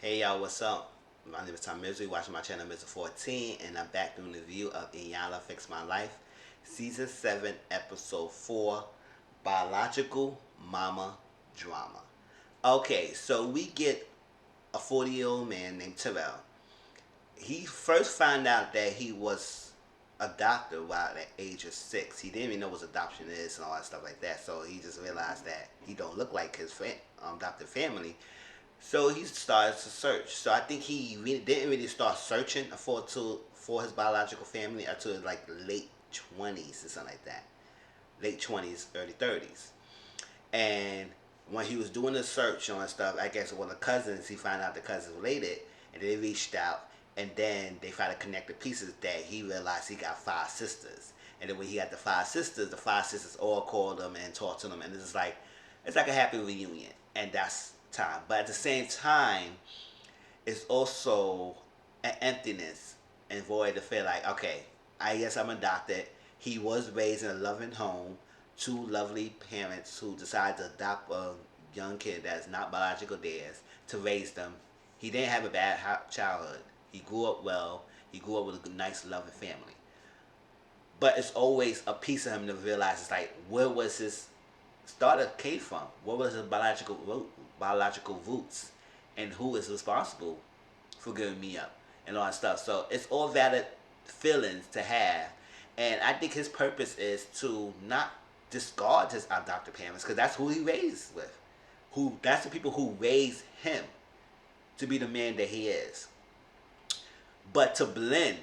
Hey y'all, what's up? My name is Mizzle. You're watching my channel Mizzle 14, and I'm back doing the review of Iyanla Fix My Life, Season 7, Episode 4, Biological Mama Drama. Okay, so we get a 40-year-old man named Terrell. He first found out that he was adopted while at the age of 6. He didn't even know what adoption is and all that stuff like that, so he just realized that he don't look like his adopted family. So he started to search. So I think he really didn't really start searching for his biological family until like late 20s or something like that. Late 20s, early 30s. And when he was doing the search on stuff, I guess one of the cousins, he found out the cousins related, and they reached out, and then they tried to connect the pieces that he realized he got 5 sisters. And then when he got the 5 sisters all called him and talked to him, and it's like a happy reunion, and that's time. But at the same time, it's also an emptiness and void to feel like, okay, I guess I'm adopted. He was raised in a loving home, 2 lovely parents who decided to adopt a young kid that's not biological theirs to raise them. He didn't have a bad childhood. He grew up well. He grew up with a nice, loving family. But it's always a piece of him to realize, it's like, where was his starter came from? What was his biological roots, and who is responsible for giving me up and all that stuff? So it's all valid feelings to have, and I think his purpose is to not discard his adopted parents, because that's who he raised with. That's the people who raised him to be the man that he is. But to blend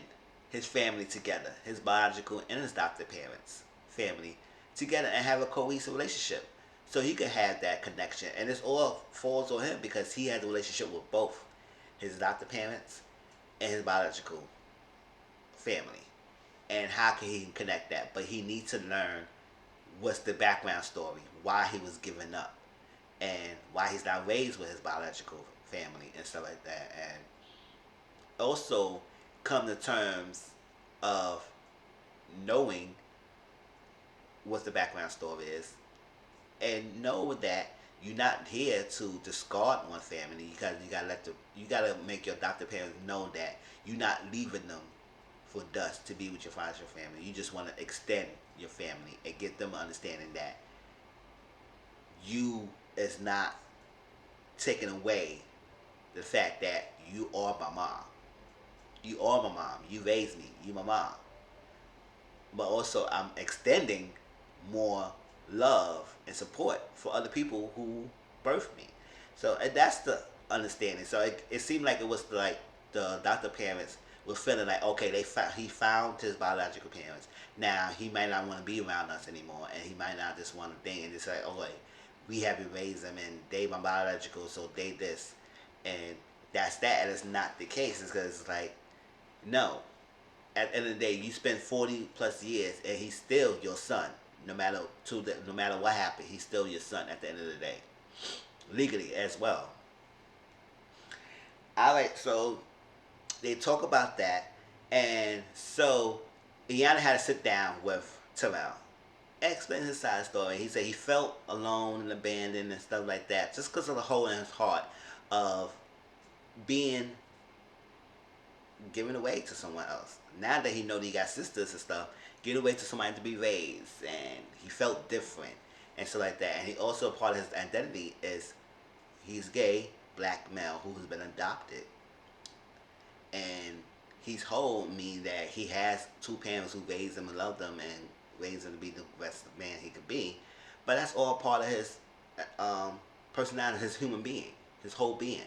his family together, his biological and his adopted parents' family together, and have a cohesive relationship, so he could have that connection. And this all falls on him because he has a relationship with both his adopted parents and his biological family. And how can he connect that? But he needs to learn what's the background story, why he was given up, and why he's not raised with his biological family and stuff like that. And also come to terms of knowing what the background story is, and know that you're not here to discard one family, because you gotta make your adopted parents know that you're not leaving them for dust to be with your financial family. You just want to extend your family and get them understanding that you is not taking away the fact that you are my mom. You are my mom. You raised me. You my mom. But also, I'm extending more love and support for other people who birthed me. So and that's the understanding. So it seemed like it was like the adoptive parents were feeling like, okay, he found his biological parents. Now he might not want to be around us anymore, and he might not just want to think and just like, oh wait, we have to raise them, and they my biological, so they this, and that's that. And it's not the case. It's because it's like, no. At the end of the day, you spend 40 plus years, and he's still your son. No matter what happened, he's still your son at the end of the day, legally as well. All right, so they talk about that, and so Iyanla had to sit down with Terrell and explain his side story. He said he felt alone and abandoned and stuff like that, just because of the hole in his heart of being given away to someone else. Now that he know that he got sisters and stuff, give away to somebody to be raised, and he felt different and stuff like that. And he also, part of his identity is he's gay, black male who's been adopted, and he's whole, meaning that he has 2 parents who raised him and loved him and raised him to be the best man he could be. But that's all part of his personality, his human being, his whole being.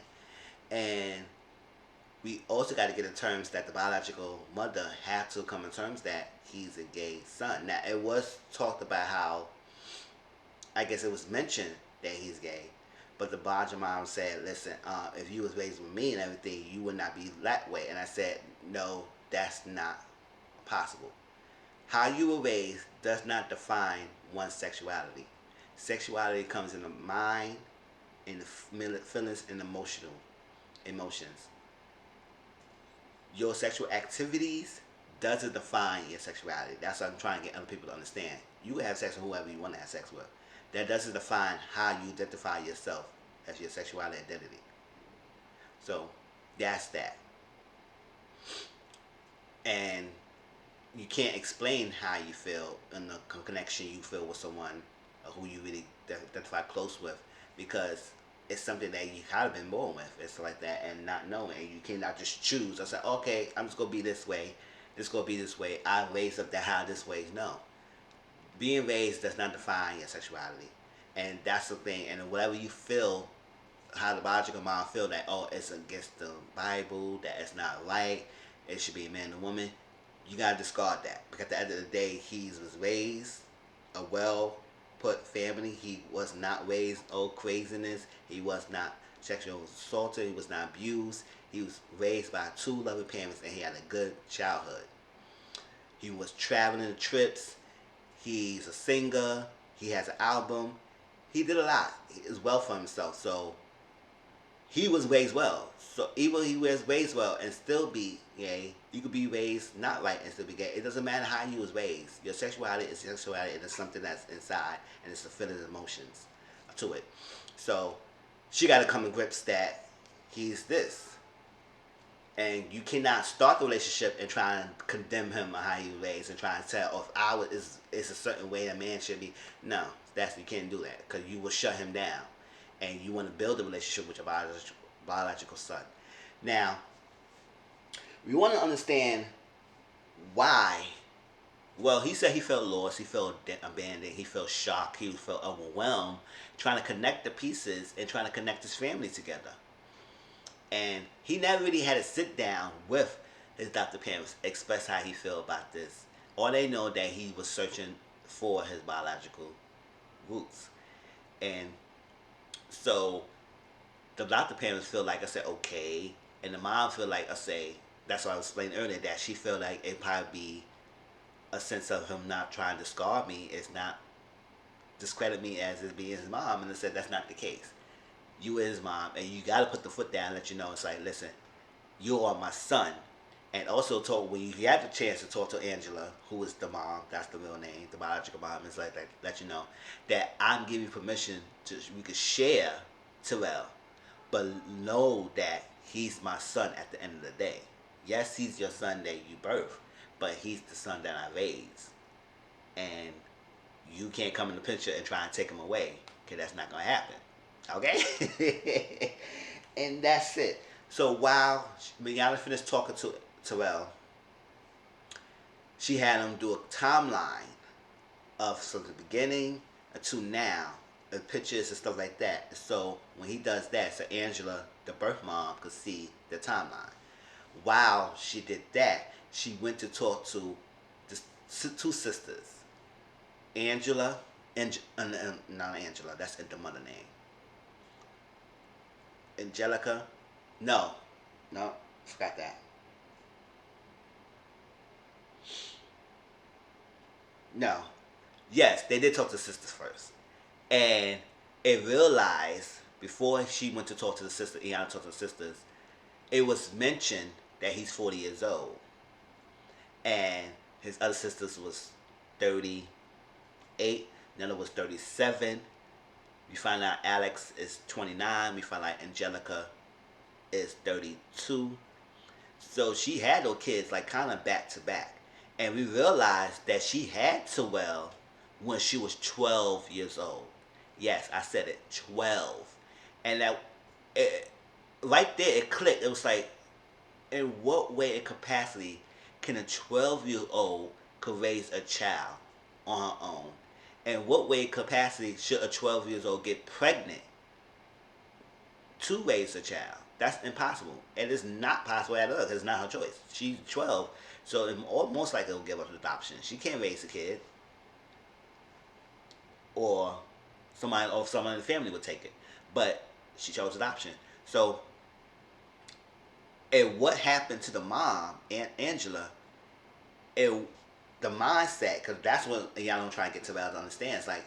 And we also got to get in terms that the biological mother had to come in terms that he's a gay son. Now, it was talked about how, I guess it was mentioned that he's gay, but the biological mom said, listen, if you was raised with me and everything, you would not be that way. And I said, no, that's not possible. How you were raised does not define one's sexuality. Sexuality comes in the mind, in the feelings, and emotions. Your sexual activities doesn't define your sexuality. That's what I'm trying to get other people to understand. You can have sex with whoever you want to have sex with. That doesn't define how you identify yourself as your sexuality identity. So that's that. And you can't explain how you feel and the connection you feel with someone who you really identify close with, because it's something that you kind of been born with. It's like that, and not knowing. And you cannot just choose. I said, okay, I'm just gonna be this way. It's gonna be this way. I raised up that how this way. No, being raised does not define your sexuality, and that's the thing. And whatever you feel, how the biological mind feel that, oh, it's against the Bible, that it's not right, it should be a man and woman, you gotta discard that, because at the end of the day, he was raised a well put family. He was not raised craziness. He was not sexually assaulted. He was not abused. He was raised by two loving parents, and he had a good childhood. He was traveling the trips. He's a singer. He has an album. He did a lot. He is well for himself. So he was raised well. So even he was raised well and still be gay, you could be raised not right and still be gay. It doesn't matter how you was raised. Your sexuality is sexuality. It is something that's inside, and it's the feelings and emotions to it. So she got to come to grips that he's this. And you cannot start the relationship and try and condemn him on how he was raised and try and tell, oh, if I was, is a certain way a man should be. No, you can't do that, because you will shut him down. And you want to build a relationship with your biological son. Now, we want to understand why. Well, he said he felt lost, he felt abandoned, he felt shocked, he felt overwhelmed, trying to connect the pieces and trying to connect his family together. And he never really had to sit down with his adoptive parents, express how he felt about this. All they know that he was searching for his biological roots. And so the adoptive parents feel like, I said, okay. And the mom feel like, I say, that's what I was explaining earlier, that she felt like it probably be a sense of him not trying to scar me, is not discredit me as being his mom. And I said, that's not the case. You are his mom, and you got to put the foot down and let you know, it's like, listen, you are my son. And also told, when you have the chance to talk to Angela, who is the mom, that's the real name, the biological mom, it's like that, let you know that I'm giving you permission to, we could share Terrell, but know that he's my son at the end of the day. Yes, he's your son that you birthed, but he's the son that I raised. And you can't come in the picture and try and take him away, because that's not going to happen. Okay? And that's it. So while Iyanla finished talking to Terrell, she had him do a timeline of from the beginning to now, and pictures and stuff like that. So when he does that, so Angela, the birth mom, could see the timeline. While she did that, she went to talk to the two sisters, Angela, not Angela, that's the mother name. Angelica, no, forgot that. No, yes, they did talk to sisters first, and it realized before she went to talk to the sister, Iyanla talked to the sisters, it was mentioned that he's 40 years old, and his other sisters was 38, another was 37. We find out Alex is 29. We find out Angelica is 32. So she had those kids like kind of back to back. And we realized that she had Terrell when she was 12 years old. Yes, I said it, 12. And that, right there, it clicked. It was like, in what way and capacity can a 12-year-old could raise a child on her own? And what way and capacity should a 12-year-old get pregnant to raise a child? That's impossible. And it's not possible at all, because it's not her choice. She's 12, so most likely will give up adoption. She can't raise a kid. Or someone in the family would take it. But she chose adoption. So, and what happened to the mom, Angela, the mindset, because that's what y'all don't try to get to to understand. It's like,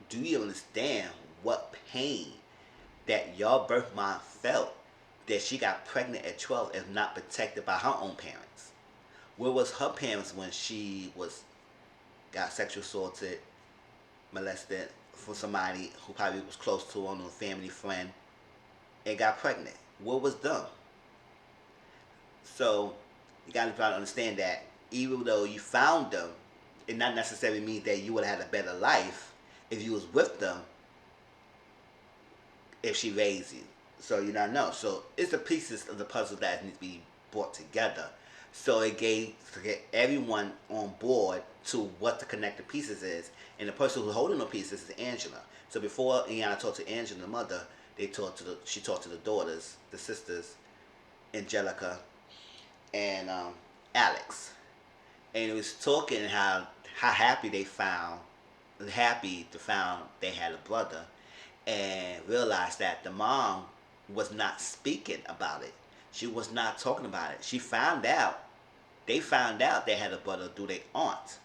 do you understand what pain that your birth mom felt that she got pregnant at 12 and not protected by her own parents? Where was her parents when she got sexual assaulted, molested from somebody who probably was close to her, a family friend, and got pregnant? what was done. So you got to try to understand that even though you found them, it not necessarily means that you would have had a better life if you was with them if she raised you. So you don't know. So it's the pieces of the puzzle that need to be brought together. So it gave to get everyone on board to what the connected pieces is, and the person who's holding the pieces is Angela. So before Iyanla talked to Angela, the mother, she talked to the daughters, the sisters, Angelica and Alex, and it was talking how happy to found they had a brother, and realized that the mom was not speaking about it. She was not talking about it. She found out. They found out they had a brother through their aunt.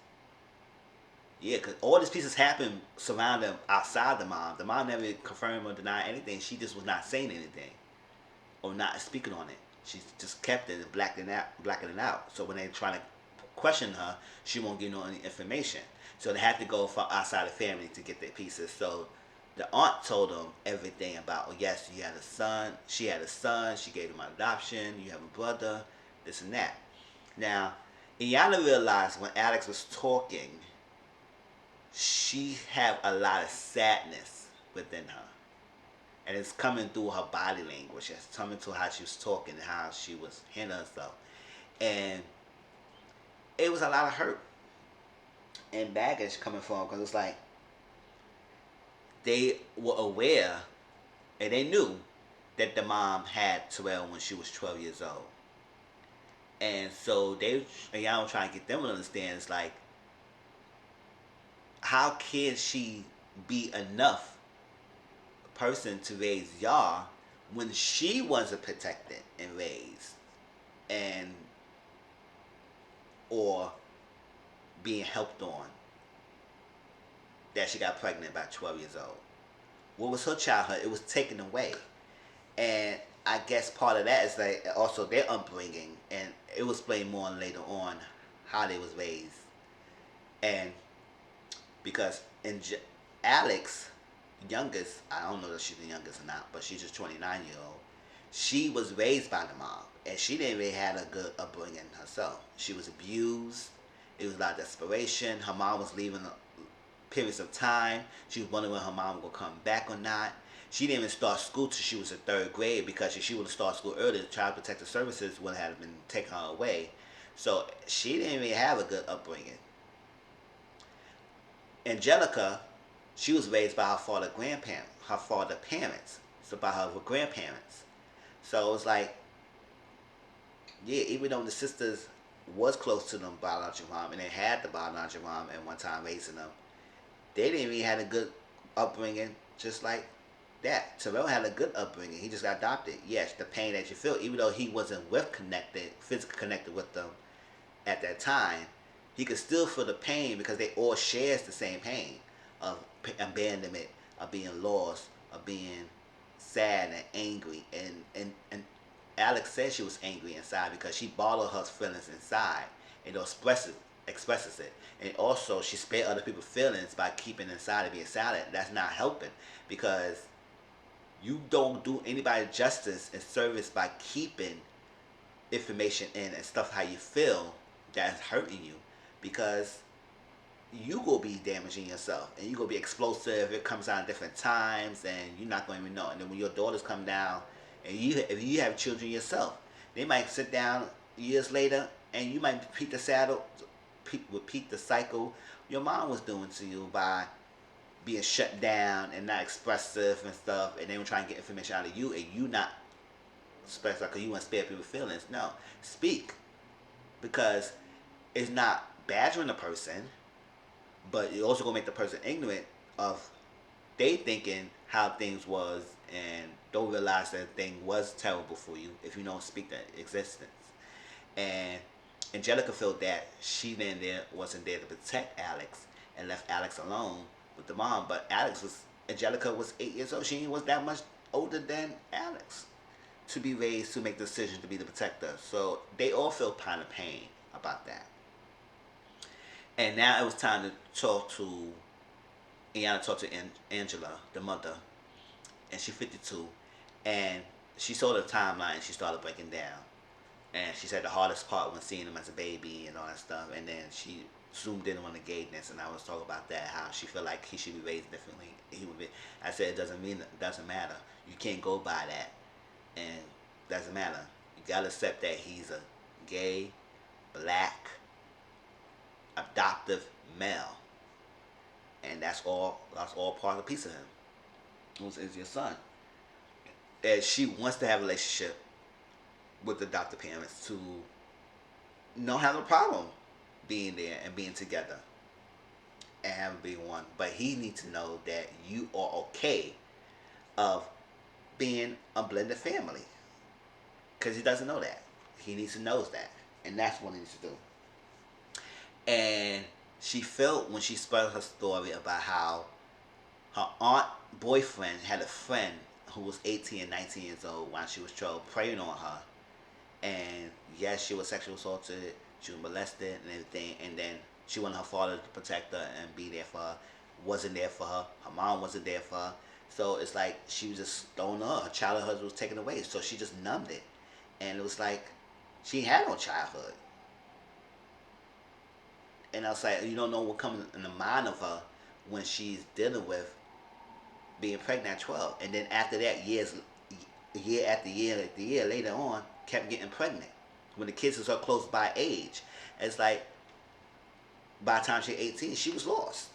Yeah, because all these pieces happened surrounding outside the mom. The mom never confirmed or denied anything. She just was not saying anything or not speaking on it. She just kept it and blacking it out. So when they try to question her, she won't give no any information. So they had to go from outside the family to get their pieces. So the aunt told them everything about, oh yes, you had a son. She had a son. She gave him adoption. You have a brother. This and that. Now, Iyanla realized when Alex was talking, she had a lot of sadness within her. And it's coming through her body language. It's coming through how she was talking and how she was handling herself. And it was a lot of hurt and baggage coming from her, because it's like they were aware and they knew that the mom had Terrell when she was 12 years old. And so y'all was trying to get them to understand, it's like, how can she be enough person to raise y'all when she wasn't protected and raised and or being helped on, that she got pregnant by 12 years old? What was her childhood? It was taken away. And I guess part of that is like also their upbringing, and it was explained more later on how they was raised. And because Alex, youngest, I don't know if she's the youngest or not, but she's just 29-year-old. She was raised by the mom, and she didn't really have a good upbringing herself. She was abused. It was a lot of desperation. Her mom was leaving periods of time. She was wondering when her mom would come back or not. She didn't even start school till she was in 3rd grade, because if she would have started school earlier, Child Protective Services would have been taking her away. So she didn't really have a good upbringing. Angelica, she was raised by her father parents, so by her grandparents. So it was like, yeah, even though the sisters was close to them biological mom, and they had the biological mom at one time raising them, they didn't really have a good upbringing, just like that. Terrell had a good upbringing. He just got adopted. Yes, the pain that you feel, even though he wasn't physically connected with them at that time, he could still feel the pain, because they all shares the same pain of abandonment, of being lost, of being sad and angry. And Alex said she was angry inside because she bottled her feelings inside and expresses it. And also she spared other people's feelings by keeping inside and being silent. That's not helping, because you don't do anybody justice and service by keeping information in and stuff how you feel that's hurting you, because you gonna be damaging yourself, and you gonna be explosive. It comes out at different times, and you're not gonna even know. And then when your daughters come down, and if you have children yourself, they might sit down years later, and you might repeat the cycle your mom was doing to you by being shut down and not expressive and stuff, and they were trying to get information out of you, and you not expressive because you want to spare people's feelings. No, speak, because it's not badgering the person, but it also gonna make the person ignorant of they thinking how things was, and don't realize that thing was terrible for you if you don't speak that existence. And Angelica felt that she wasn't there to protect Alex, and left Alex alone with the mom. But Angelica was 8 years old. She was that much older than Alex to be raised to make the decision to be the protector. So they all felt kind of pain about that. And now it was time to talk to Iyanla, talk to Angela, the mother, and she's 52, and she saw the timeline and she started breaking down. And she said the hardest part was seeing him as a baby and all that stuff. And then she zoomed in on the gayness, and I was talking about that, how she felt like he should be raised differently. He would be. I said it doesn't matter. You can't go by that, and it doesn't matter. You gotta accept that he's a gay, black, adoptive male, and that's all. That's all part of the piece of him. Who's is your son? And she wants to have a relationship with the adoptive parents to not have a problem being there and being together and having being one. But he needs to know that you are okay of being a blended family, because he doesn't know that. He needs to know that, and that's what he needs to do. And she felt when she spelled her story about how her aunt boyfriend had a friend who was 18 and 19 years old when she was 12, preying on her. And yes, she was sexually assaulted, she was molested and everything, and then she wanted her father to protect her and be there for her. Wasn't there for her. Her mom wasn't there for her. So it's like she was just thrown up. Her childhood was taken away. So she just numbed it. And it was like she had no childhood. And I was like, you don't know what comes in the mind of her when she's dealing with being pregnant at 12. And then after that, year after year later on, kept getting pregnant. When the kids were so close by age. It's like, by the time she was 18, she was lost.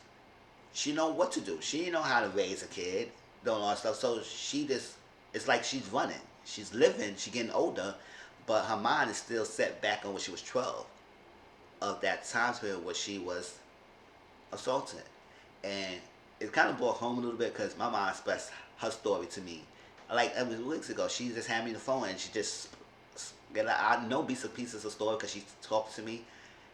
She didn't know what to do. She didn't know how to raise a kid. Don't know all that stuff. So she just, it's like she's running. She's living, she's getting older, but her mind is still set back on when she was 12. Of that time period where she was assaulted. And it kind of brought home a little bit because my mom expressed her story to me. Like, it was weeks ago, she just had me on the phone and she just, I know bits and pieces of story because she talked to me,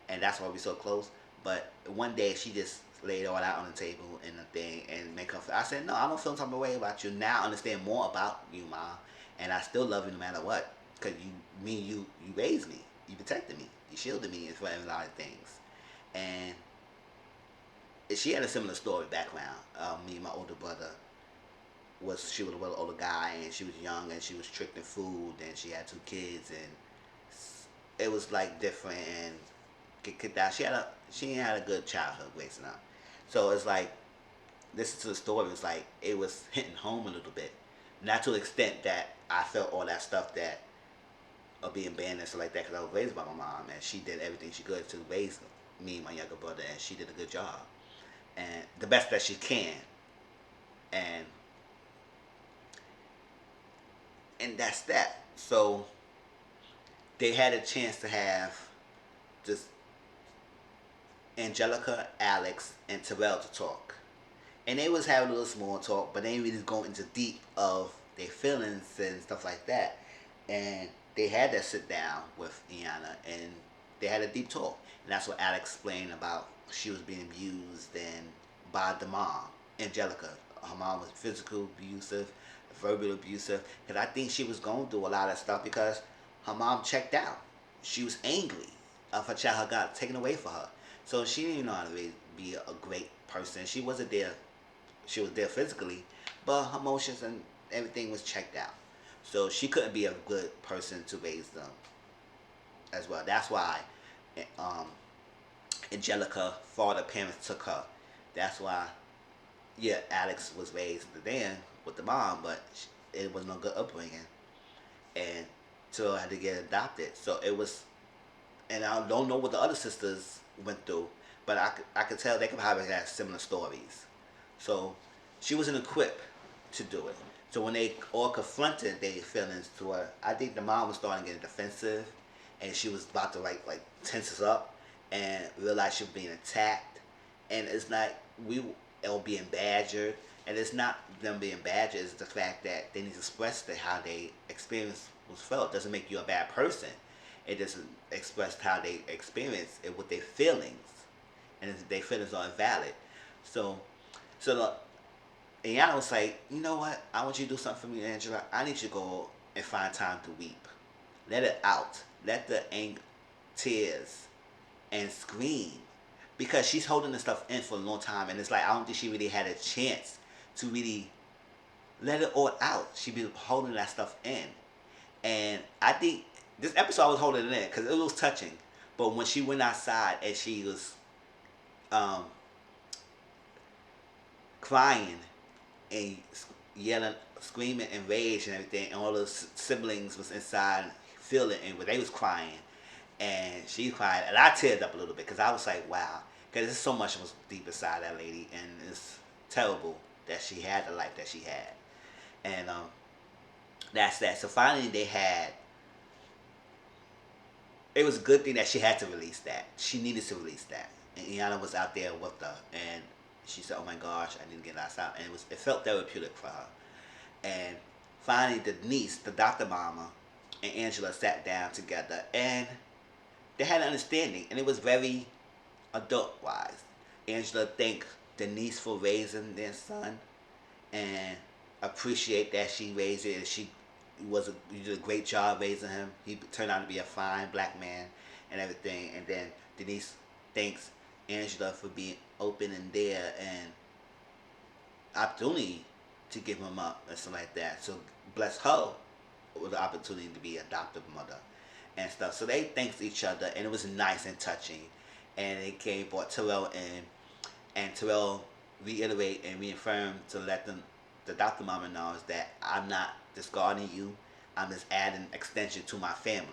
and that's why we're so close. But one day she just laid all out on the table and the thing and make her feel. I said, no, I don't feel some type of way about you. Now I understand more about you, Mom, and I still love you no matter what. Because you raised me, you protected me, you shielded me from a lot of things. And she had a similar story background. Me and my older brother she was a well older guy, and she was young, and she was tricked in food, and she had 2 kids, and it was like different, and get kicked out. She ain't had a good childhood growing up. So it's like, listen to the story. It's like it was hitting home a little bit, not to the extent that I felt all that stuff that of being banned and stuff like that, because I was raised by my mom, and she did everything she could to raise me and my younger brother, and she did a good job and the best that she can, and that's that. So they had a chance to have just Angelica, Alex, and Terrell to talk. And they was having a little small talk, but they ain't really go into deep of their feelings and stuff like that. And they had that sit down with Iyanla, and they had a deep talk. And that's what Alex explained about she was being abused and by the mom, Angelica. Her mom was physical abusive, verbal abusive. Because I think she was going through a lot of stuff because her mom checked out. She was angry of her child got taken away from her. So she didn't know how to be a great person. She wasn't there. She was there physically, but her emotions and everything was checked out. So she couldn't be a good person to raise them as well. That's why Angelica father parents took her. That's why, yeah, Alex was raised then with the mom, but it was no good upbringing, and Terrell had to get adopted. So it was, and I don't know what the other sisters went through, but I could tell they could probably have similar stories. So she wasn't equipped to do it. So when they all confronted their feelings to her, I think the mom was starting to get defensive, and she was about to like tense us up and realize she was being attacked. And it's not or being badgered, and it's not them being badgered. It's the fact that they need to express how they experience was felt. It doesn't make you a bad person. It just expressed how they experience it with their feelings, and their feelings are invalid. So look, Iyanla was like, you know what? I want you to do something for me, Angela. I need you to go and find time to weep. Let it out. Let the anger, tears, and scream. Because she's holding this stuff in for a long time, and it's like, I don't think she really had a chance to really let it all out. She be holding that stuff in, and I think this episode I was holding it in because it was touching. But when she went outside and she was um, crying and yelling, screaming in rage and everything, and all those siblings was inside feeling, and they was crying, and she cried, and I teared up a little bit because I was like, wow, because there's so much was deep inside that lady, and it's terrible that she had the life that she had, and that's that. So finally, they had. It was a good thing that she had to release that. She needed to release that, and Iyanla was out there with her, and she said, "Oh my gosh, I need to get that out," and it felt therapeutic for her. And finally, the niece, the doctor mama, and Angela sat down together, and they had an understanding, and it was very adult wise. Angela thanked the niece for raising their son, and appreciate that she raised it. You did a great job raising him. He turned out to be a fine black man and everything. And then Denise thanks Angela for being open and there and opportunity to give him up and stuff like that. So bless her with the opportunity to be adoptive mother and stuff. So they thanked each other, and it was nice and touching. And they brought Terrell in, and Terrell reiterate and reaffirm to let the doctor mama knows that I'm not discarding you. I'm just adding extension to my family.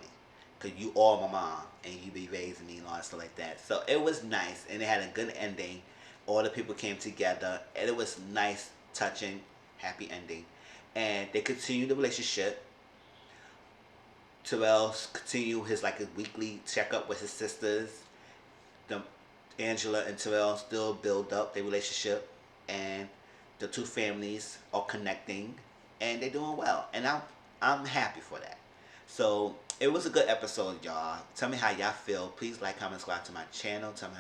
Because you are my mom, and you be raising me and all that stuff like that. So it was nice, and it had a good ending. All the people came together, and it was nice, touching, happy ending. And they continued the relationship. Terrell continued his weekly checkup with his sisters. The Angela and Terrell still build up their relationship, and the two families are connecting, and they're doing well, and I'm happy for that. So it was a good episode, y'all. Tell me how y'all feel. Please like, comment, subscribe to my channel. Tell me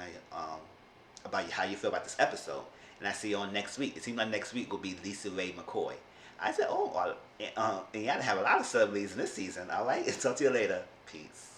about how you feel about this episode, and I see you on next week. It seems like next week will be Lisa Ray McCoy. I said, and y'all have a lot of sub leads in this season. All right, talk to you later. Peace.